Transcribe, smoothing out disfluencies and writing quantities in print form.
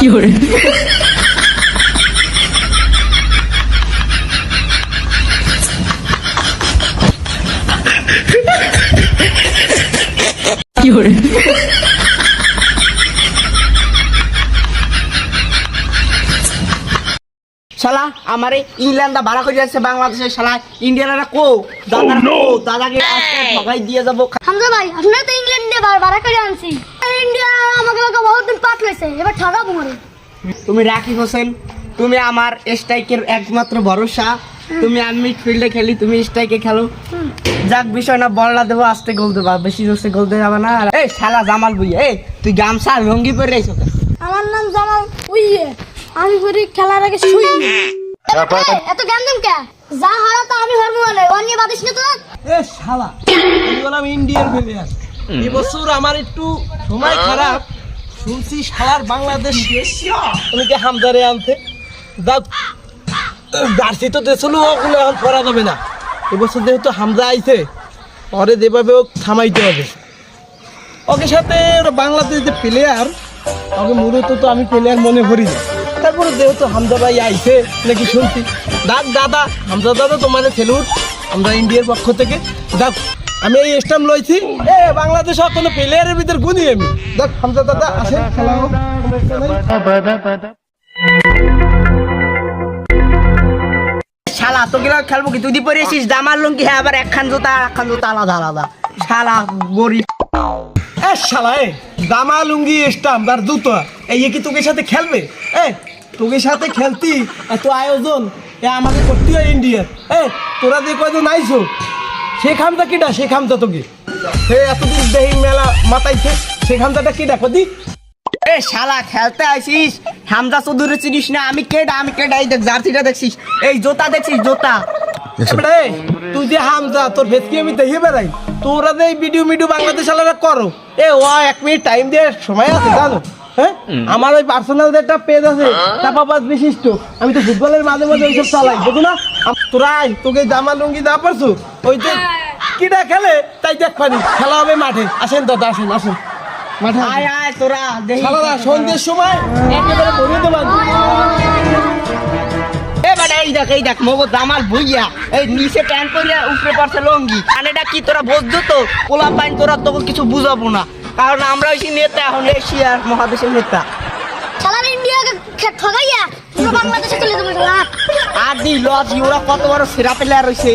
有人。有人。শালা আমারে ইংল্যান্ডে ভাড়া করে যাচ্ছে বাংলাদেশে শালা ইন্ডিয়ানরা কো দাদা কো দাদাকে আজকে ঠকাই দিয়ে যাব। হামজা ভাই আপনারা তো ইংল্যান্ডে ভাড়া করে আনছি, ইন্ডিয়া আমাকে লোকে বহুত দিন পাট লইছে, এবার ঠকাবো মরে। তুমি রাকিব হোসেন, তুমি আমার স্ট্রাইকের একমাত্র ভরসা। তুমি আমি মিডফিল্ডে খেলি, তুমি স্ট্রাইকে খেলো। যাক বিষয় না, বলটা দেবো, আস্তে গোল দেবো, বেশি জোরসে গোল দেওয়া যাবে না। এই শালা জামাল বুই, এই তুই গামছা লঙ্গি পরে আইছো কেন? আমার নাম জামাল উইয়ে, আমি করি খেলার আগে শুই। এত জ্ঞান দিম কে? যা হারা তা আমি হারবো না, ওর নিয়ে বাদিস না তো। এ শালা, আমি বললাম ইন্ডিয়ান প্লেয়ার। এবছর আমার একটু সময় খারাপ, শুনছি শালার বাংলাদেশ তোমাকে হামদারে আনতে যাক। জার্সি তো দেছিল, ওগুলো এখন পরা যাবে না। এবছর যেহেতু হামজা আইছে, পরে যেভাবে ও থামাইতে হবে। ওকে সাথে বাংলাদেশ যে প্লেয়ার, ওকে মূলত তো আমি প্লেয়ার মনে করি না। তারপরে যেহেতু হামজা ভাই আইছে নাকি শুনছি, ডাক দাদা, হামজা দাদা তোমার সেলুট আমরা ইন্ডিয়ার পক্ষ থেকে। দেখ আমি এই স্টাম্প লইছি, এ বাংলাদেশ কোনো প্লেয়ারের ভিতর গুনি আমি। দেখ হামজা দাদা আসে, খেলা হোক। শালা তো গেলা খেলবো কি? তুই দি পরে এসিস জামাল লঙ্গি, হ্যাঁ আবার একখান জোতা আলাদা আলাদা। শালা গরিব। এ শালা, এ জামা লুঙ্গি স্টাম্প আর জুতো এই কি তোকে সাথে খেলবে? এ তোকে সাথে খেলতি এত আয়োজন এ আমাকে করতে হয় ইন্ডিয়ার। এ তোরা যে কয়জন আইছো, সেখানটা কিটা? সেখানটা তোকে সে এতদিন দেহি মেলা মাতাইছে, সেখানটা কিটা কদি? এ শালা খেলতে আইসিস, হামজা চৌধুরী চিনিস না? আমি কেডা এই দেখ জার্সিটা দেখছিস, এই জোতা দেখছিস, জোতা। এবারে তুই যে হামজা, তোর ভেতকি আমি দেখে বেড়াই। তোরা যে ভিডিও বাংলাদেশ আলাদা করো, এ ও 1 মিনিট টাইম দিয়ে সময় আছে জানো? হ্যাঁ, আমার ওই পার্সোনাল যে একটা পেজ আছে, টাপাপাস বিশিষ্ট, আমি তো ফুটবলের মাঝে মাঝে ওইসব চালাই, বুঝো না? তোরা আয়, তোকে জামা লুঙ্গি দা পারছো, ওই যে কিটা খেলে তাই দেখ পারি। খেলা হবে মাঠে, আসেন দাদা, আসেন আসেন মাঠে। আয় আয় তোরা দেখি। শালারা সন্ধ্যের সময় একেবারে ভরে দেবা। এবারে এই দেখ মগো জামাল ভুইয়া, এই নিচে প্যান্ট পরে উপরে পড়ছে লঙ্গি। কানেটা কি তোরা বুঝছো তো? পোলা পাইন তোরা তোকে কিছু বুঝাবো না, কারণ আমরা হইছি নেতা, এখন এশিয়ার মহাদেশের নেতা। শালার ইন্ডিয়াকে ঠকাইয়া পুরো বাংলাদেশে চলে যাবে শালা। আর দি লজ ওরা কত বড় সেরা প্লেয়ার হইছে।